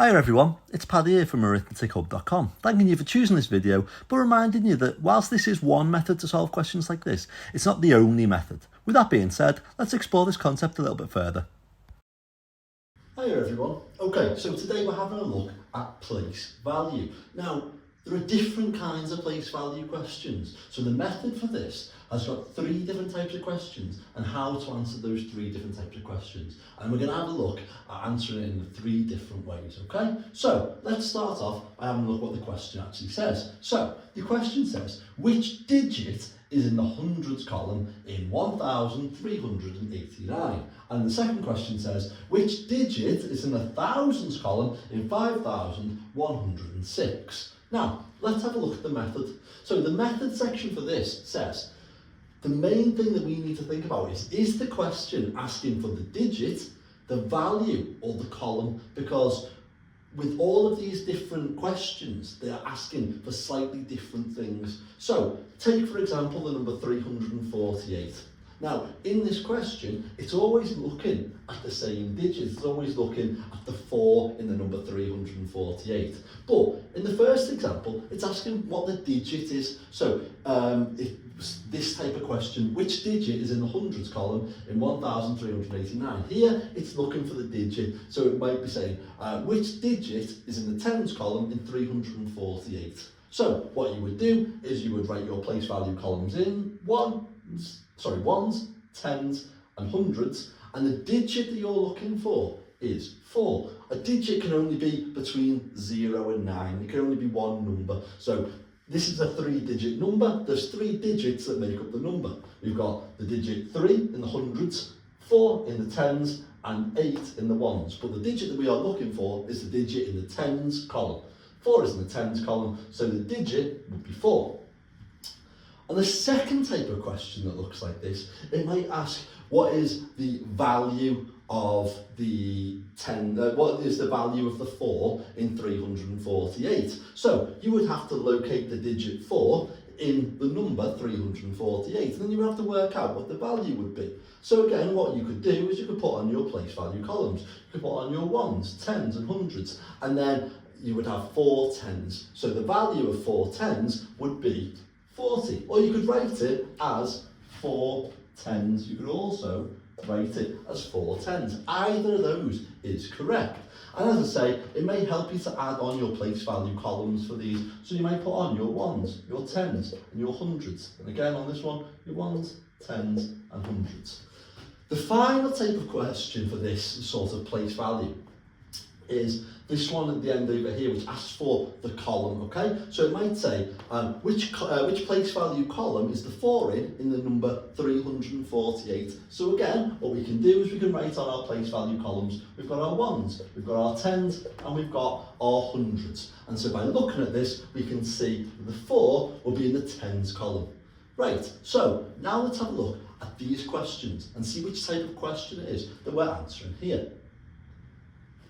Hi everyone, it's Paddy here from arithmetichub.com, thanking you for choosing this video, but reminding you that whilst this is one method to solve questions like this, it's not the only method. With that being said, let's explore this concept a little bit further. Hi everyone. Okay, so today we're having a look at place value. Now, there are different kinds of place value questions. So the method for this has got three different types of questions and how to answer those three different types of questions. And we're going to have a look at answering it in three different ways, okay? So let's start off by having a look at what the question actually says. So the question says, which digit is in the hundreds column in 1389? And the second question says, which digit is in the thousands column in 5106? Now, let's have a look at the method. So the method section for this says, the main thing that we need to think about is the question asking for the digit, the value, or the column? Because with all of these different questions, they are asking for slightly different things. So take, for example, the number 348. Now, in this question, it's always looking at the same digits. It's always looking at the 4 in the number 348. But in the first example, it's asking what the digit is. So it's this type of question, which digit is in the hundreds column in 1389? Here, it's looking for the digit. So it might be saying, which digit is in the tens column in 348? So what you would do is you would write your place value columns in ones, tens, and hundreds, and the digit that you're looking for is 4. A digit can only be between 0 and 9. It can only be one number. So this is a 3-digit number. There's 3 digits that make up the number. We've got the digit 3 in the hundreds, 4 in the tens, and 8 in the ones. But the digit that we are looking for is the digit in the tens column. 4 is in the tens column, so the digit would be 4. And the second type of question that looks like this, it might ask, what is the value of the what is the value of the 4 in 348? So you would have to locate the digit 4 in the number 348, and then you would have to work out what the value would be. So again, what you could do is you could put on your place value columns. You could put on your ones, tens, and hundreds, and then you would have 4 tens. So the value of 4 tens would be 40, or you could write it as 4 tens. You could also write it as 4 tens. Either of those is correct. And as I say, it may help you to add on your place value columns for these. So you might put on your ones, your tens, and your hundreds. And again on this one, your ones, tens, and hundreds. The final type of question for this sort of place value is this one at the end over here, which asks for the column, okay? So it might say, which place value column is the 4 in the number 348? So again, what we can do is we can write on our place value columns. We've got our ones, we've got our tens, and we've got our hundreds. And so by looking at this, we can see that the 4 will be in the tens column. Right, so now let's have a look at these questions and see which type of question it is that we're answering here.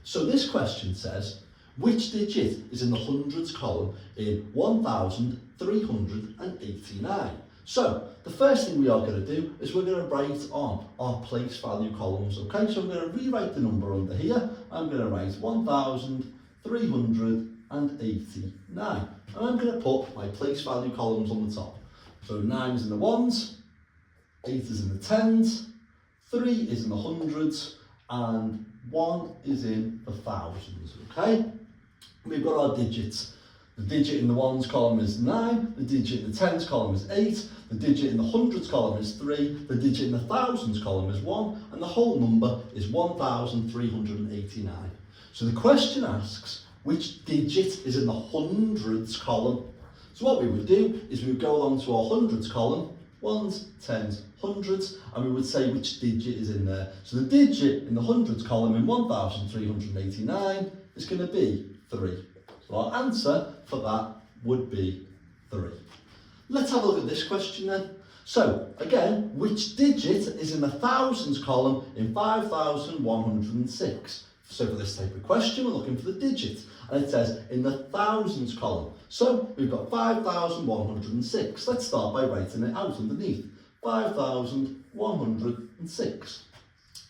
So this question says, which digit is in the hundreds column in 1389? So the first thing we are going to do is we're going to write on our place value columns, okay? So I'm going to rewrite the number under here. I'm going to write 1389, and I'm going to put my place value columns on the top. So 9 is in the ones, 8 is in the tens, 3 is in the hundreds, and 1 is in the thousands, okay? We've got our digits. The digit in the ones column is 9, the digit in the tens column is 8, the digit in the hundreds column is 3, the digit in the thousands column is 1, and the whole number is 1389. So the question asks, which digit is in the hundreds column? So what we would do is we would go along to our hundreds column, ones, tens, hundreds, and we would say which digit is in there. So the digit in the hundreds column in 1389 is going to be 3. So our answer for that would be 3. Let's have a look at this question then. So again, which digit is in the thousands column in 5106? So for this type of question, we're looking for the digit, and it says in the thousands column. So we've got 5106. Let's start by writing it out underneath. 5106.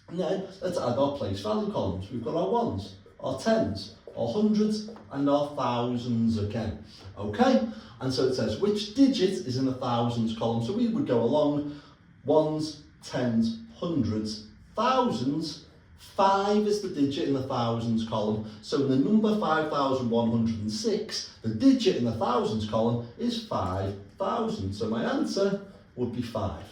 And then let's add our place value columns. We've got our ones, our tens, our hundreds and our thousands again. Okay, and so it says which digit is in the thousands column. So we would go along ones, tens, hundreds, thousands. 5 is the digit in the thousands column. So in the number 5,106, the digit in the thousands column is 5,000. So my answer would be 5.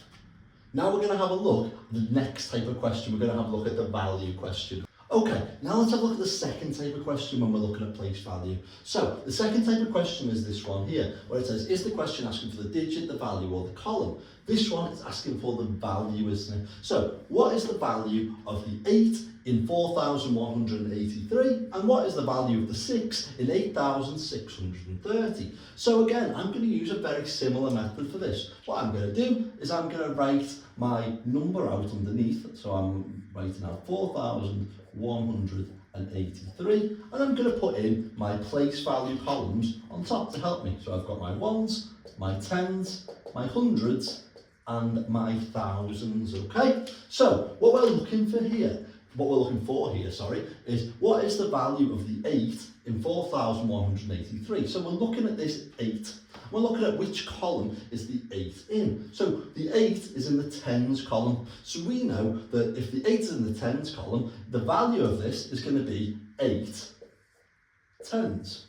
Now we're going to have a look at the next type of question. We're going to have a look at the value question. Okay, now let's have a look at the second type of question when we're looking at place value. So the second type of question is this one here, where it says, is the question asking for the digit, the value, or the column? This one is asking for the value, isn't it? So what is the value of the 8 in 4,183? And what is the value of the 6 in 8,630? So again, I'm going to use a very similar method for this. What I'm going to do is I'm going to write my number out underneath. So I'm writing out 4,183, and I'm going to put in my place value columns on top to help me. So I've got my ones, my tens, my hundreds, and my thousands. Okay, so what we're looking for here, is what is the value of the 8 in 4,183? So we're looking at this 8. We're looking at which column is the 8 in. So the 8 is in the tens column. So we know that if the 8 is in the tens column, the value of this is going to be 8 tens.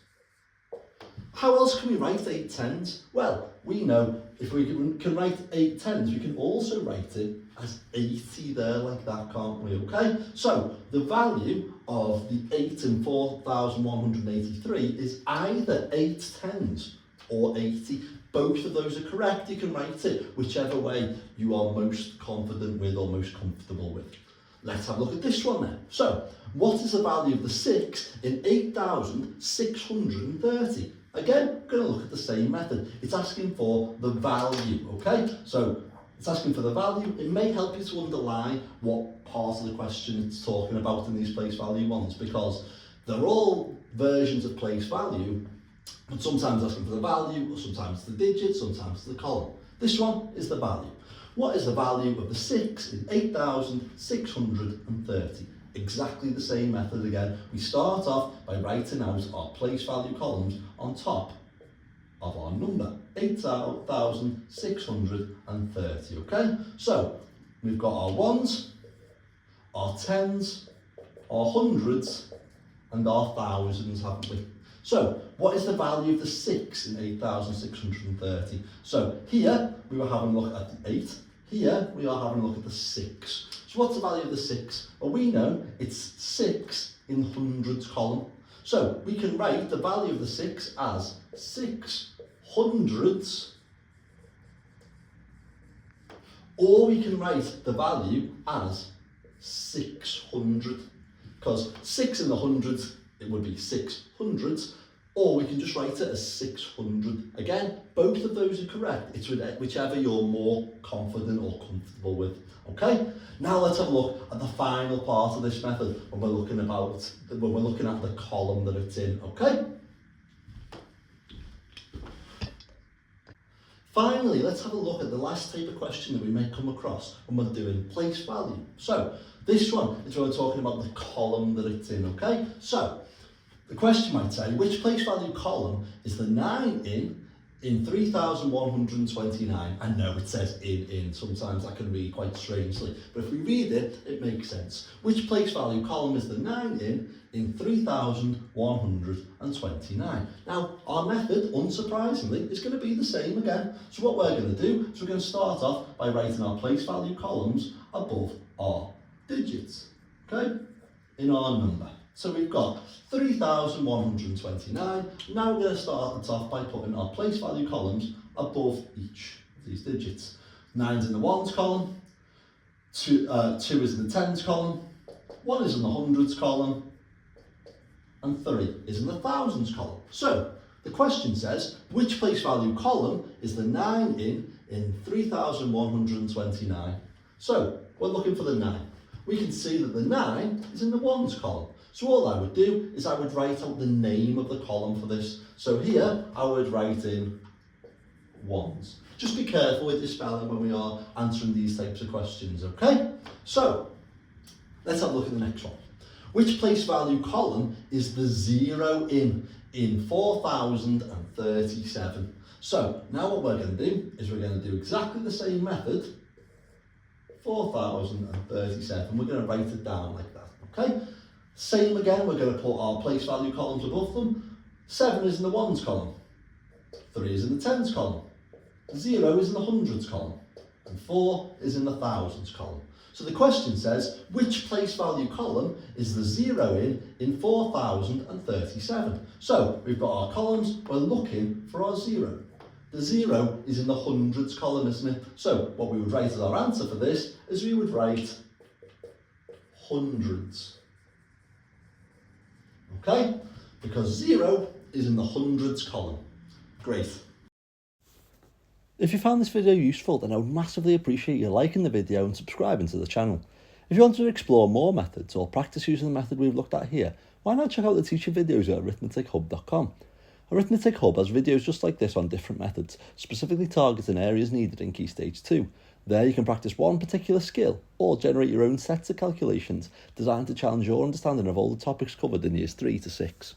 How else can we write 8 tens? Well, we know if we can write 8 tens, we can also write it as 80 there, like that, can't we? Okay, so the value of the 8 in 4,183 is either 8 tens or 80. Both of those are correct. You can write it whichever way you are most confident with or most comfortable with. Let's have a look at this one then. So, what is the value of the 6 in 8,630? Again, we're going to look at the same method. It's asking for the value, okay? So, it's asking for the value. It may help you to underline what part of the question it's talking about in these place value ones, because they're all versions of place value, but sometimes asking for the value, or sometimes the digit, sometimes the column. This one is the value. What is the value of the 6 in 8,630? Exactly the same method again. We start off by writing out our place value columns on top of our number, 8,630, okay? So, we've got our ones, our tens, our hundreds, and our thousands, haven't we? So, what is the value of the 6 in 8,630? So, here we were having a look at the 8. Here we are having a look at the 6. So, what's the value of the 6? Well, we know it's 6 in hundreds column. So, we can write the value of the 6 as 6 hundreds, or we can write the value as 600, because 6 in the hundreds, it would be 6 hundreds, or we can just write it as 600. Again, both of those are correct. It's whichever you're more confident or comfortable with. Okay, now let's have a look at the final part of this method when we're looking at the column that it's in. Okay. Finally, let's have a look at the last type of question that we may come across when we're doing place value. So, this one is when we're talking about the column that it's in, okay? So, the question might say, which place value column is the 9 in 3,129? I know it says in, sometimes that can read quite strangely, but if we read it, it makes sense. Which place value column is the 9 in 3,129? Now, our method, unsurprisingly, is going to be the same again. So what we're going to do is we're going to start off by writing our place value columns above our digits, okay, in our number. So we've got 3,129. Now we're going to start the top by putting our place value columns above each of these digits. 9's in the ones column, 2 is in the tens column, 1 is in the hundreds column, and 3 is in the thousands column. So the question says, which place value column is the 9 in 3,129? So we're looking for the 9. We can see that the 9 is in the ones column. So all I would do is I would write out the name of the column for this. So here I would write in ones. Just be careful with your spelling when we are answering these types of questions, okay? So let's have a look at the next one. which place value column is the 0 in 4037? So now what we're going to do is we're going to do exactly the same method, 4037. We're going to write it down like that, okay? Same again, we're going to put our place value columns above them. 7 is in the ones column, 3 is in the tens column, 0 is in the hundreds column, and 4 is in the thousands column. So the question says, which place value column is the 0 in 4037? So we've got our columns, we're looking for our 0. The 0 is in the hundreds column, isn't it? So what we would write as our answer for this is we would write hundreds. Okay? Because 0 is in the hundreds column. Great. If you found this video useful, then I would massively appreciate you liking the video and subscribing to the channel. If you want to explore more methods or practice using the method we've looked at here, why not check out the teacher videos at arithmetichub.com. Arithmetic Hub has videos just like this on different methods, specifically targeting areas needed in Key Stage 2. There you can practice one particular skill or generate your own sets of calculations designed to challenge your understanding of all the topics covered in Years 3 to 6.